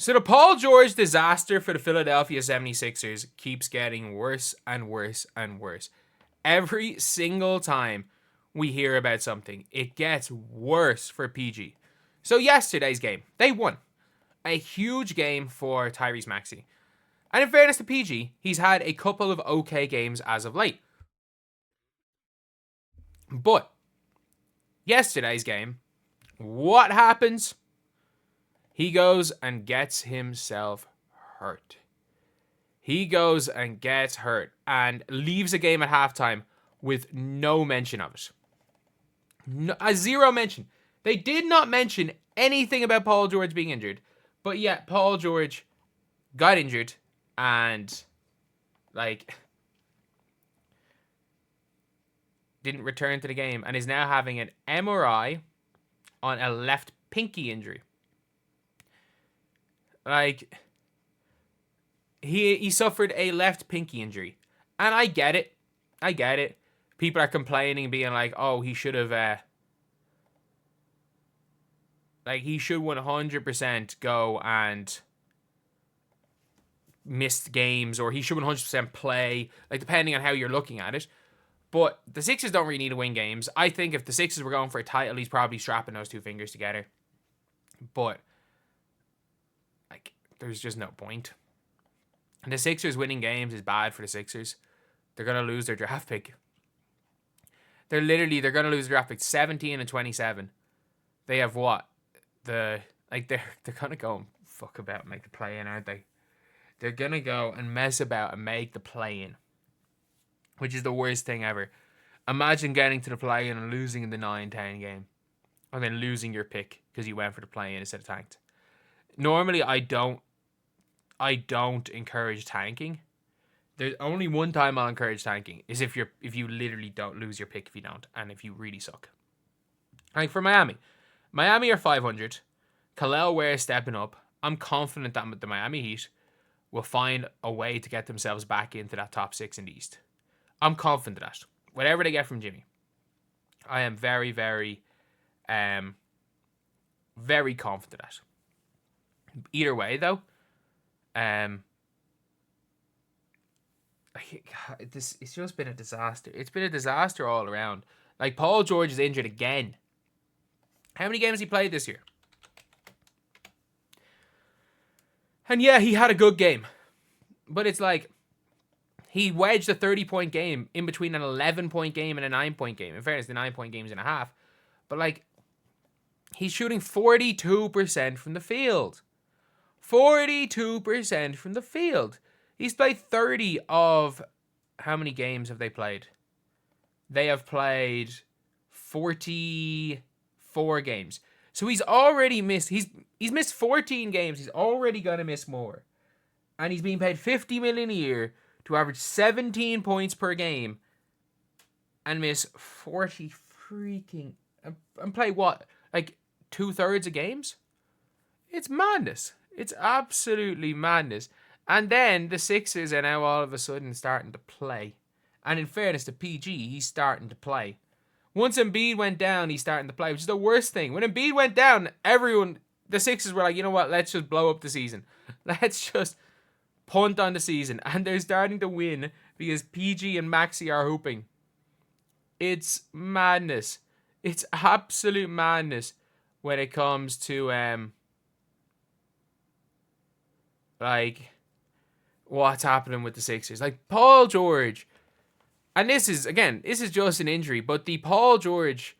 So the Paul George disaster for the Philadelphia 76ers keeps getting worse and worse and worse. Every single time we hear about something, it gets worse for PG. So yesterday's game, they won. A huge game for Tyrese Maxey. And in fairness to PG, he's had a couple of okay games as of late. But yesterday's game, what happens? He goes and gets himself hurt. He goes and gets hurt and leaves a game at halftime with no mention of it. A zero mention. They did not mention anything about Paul George being injured. But yet, Paul George got injured and, didn't return to the game and is now having an MRI on a left pinky injury. He suffered a left pinky injury. And I get it. People are complaining, being like, oh, he should have, he should 100% go and miss games, or he should 100% play, depending on how you're looking at it. But the Sixers don't really need to win games. I think if the Sixers were going for a title, he's probably strapping those two fingers together. But, there's just no point. And the Sixers winning games is bad for the Sixers. They're going to lose their draft pick. They're going to lose their draft pick 17 and 27. They have what? They're going to go and fuck about and make the play-in, aren't they? They're going to go and mess about and make the play-in, which is the worst thing ever. Imagine getting to the play-in and losing in the 9-10 game, and then losing your pick because you went for the play-in instead of tanked. Normally, I don't encourage tanking. There's only one time I'll encourage tanking, is if you literally don't lose your pick if you don't, and if you really suck. For Miami are 500. Khalil Ware stepping up. I'm confident that the Miami Heat will find a way to get themselves back into that top 6 in the East. I'm confident of that. Whatever they get from Jimmy, I am very, very, very confident of that. Either way, though, it's just been a disaster. It's been a disaster all around. Paul George is injured again. How many games he played this year? And yeah, he had a good game. But it's he wedged a 30-point game in between an 11-point game and a 9-point game. In fairness, the 9-point game's in a half. But, he's shooting 42% from the field. 42% from the field. He's played 30 of... How many games have they played? They have played 44 games. So he's already missed... He's missed 14 games. He's already going to miss more. And he's being paid $50 million a year to average 17 points per game and miss 40 freaking... And play what? 2/3 of games? It's madness. It's absolutely madness. And then the Sixers are now all of a sudden starting to play. And in fairness to PG, he's starting to play. Once Embiid went down, he's starting to play, which is the worst thing. When Embiid went down, the Sixers were like, you know what, let's just blow up the season. Let's just punt on the season. And they're starting to win because PG and Maxey are hooping. It's madness. It's absolute madness when it comes to what's happening with the Sixers. Paul George, and this is just an injury, but the Paul George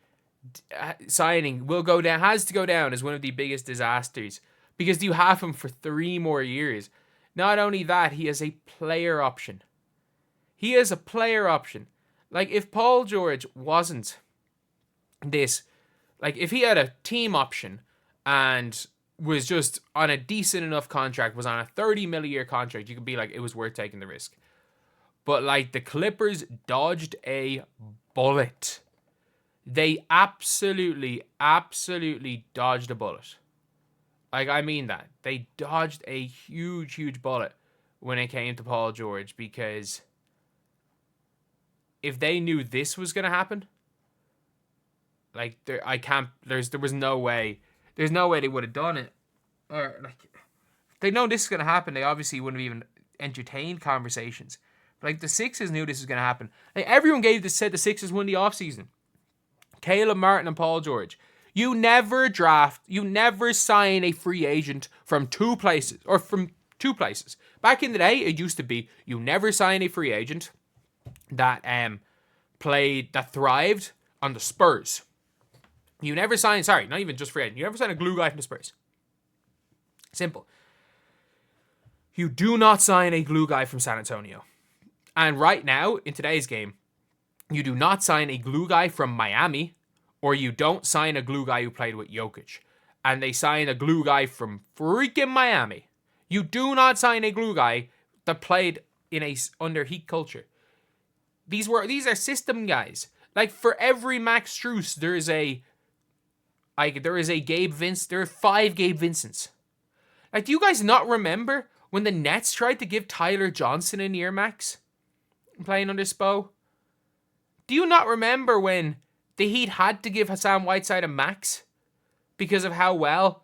signing has to go down as one of the biggest disasters because you have him for 3 more years. Not only that, he has a player option. If Paul George wasn't this, if he had a team option and was just on a decent enough contract, was on a $30 million a year contract, you could be like, it was worth taking the risk. But the Clippers dodged a bullet. They absolutely dodged a bullet. I mean that. They dodged a huge, huge bullet when it came to Paul George, because if they knew this was going to happen, there was no way. There's no way they would have done it. Or they know this is going to happen. They obviously wouldn't have even entertained conversations. But like the Sixers knew this was going to happen. Like everyone said the Sixers won the offseason. Caleb Martin and Paul George. You never sign a free agent from two places. Back in the day, it used to be you never sign a free agent that thrived on the Spurs. You never sign, not even just free agent. You never sign a glue guy from the Spurs. Simple. You do not sign a glue guy from San Antonio. And right now, in today's game, you do not sign a glue guy from Miami, or you don't sign a glue guy who played with Jokic. And they sign a glue guy from freaking Miami. You do not sign a glue guy that played under Heat culture. These are system guys. Like for every Max Strus, there is a Gabe Vince. There are 5 Gabe Vincents. Like, do you guys not remember when the Nets tried to give Tyler Johnson a near max playing under Spo? Do you not remember when the Heat had to give Hassan Whiteside a max because of how well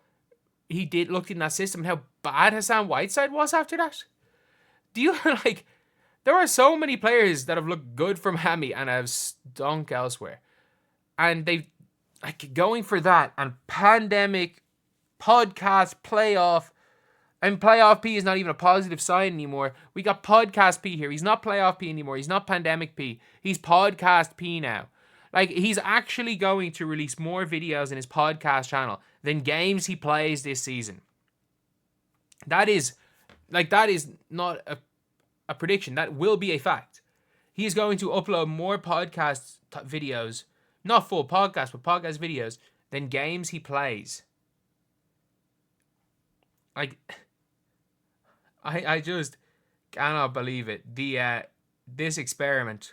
he did look in that system and how bad Hassan Whiteside was after that? Do you like? There are so many players that have looked good for Miami and have stunk elsewhere, and they've going for that and pandemic podcast playoff. And playoff P is not even a positive sign anymore. We got podcast P here. He's not playoff P anymore. He's not pandemic P. He's podcast P now. Like, he's actually going to release more videos in his podcast channel than games he plays this season. That is not a prediction. That will be a fact. He is going to upload more podcast videos, not full podcasts, but podcast videos, than games he plays. Like, I just cannot believe it. This experiment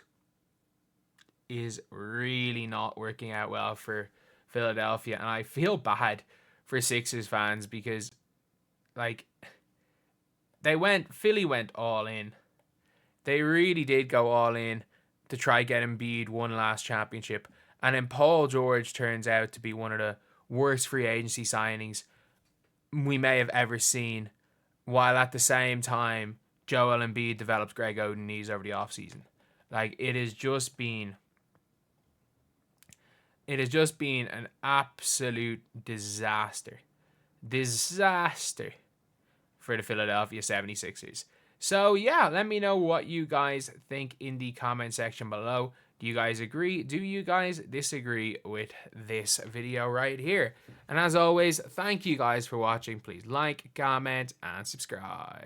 is really not working out well for Philadelphia, and I feel bad for Sixers fans because, like, Philly went all in. They really did go all in to try get Embiid one last championship, and then Paul George turns out to be one of the worst free agency signings we may have ever seen, while at the same time Joel Embiid develops Greg Oden knees over the offseason. Like, it has just been an absolute disaster for the Philadelphia 76ers. So yeah, let me know what you guys think in the comment section below. Do you guys agree? Do you guys disagree with this video right here? And as always, thank you guys for watching. Please like, comment, and subscribe.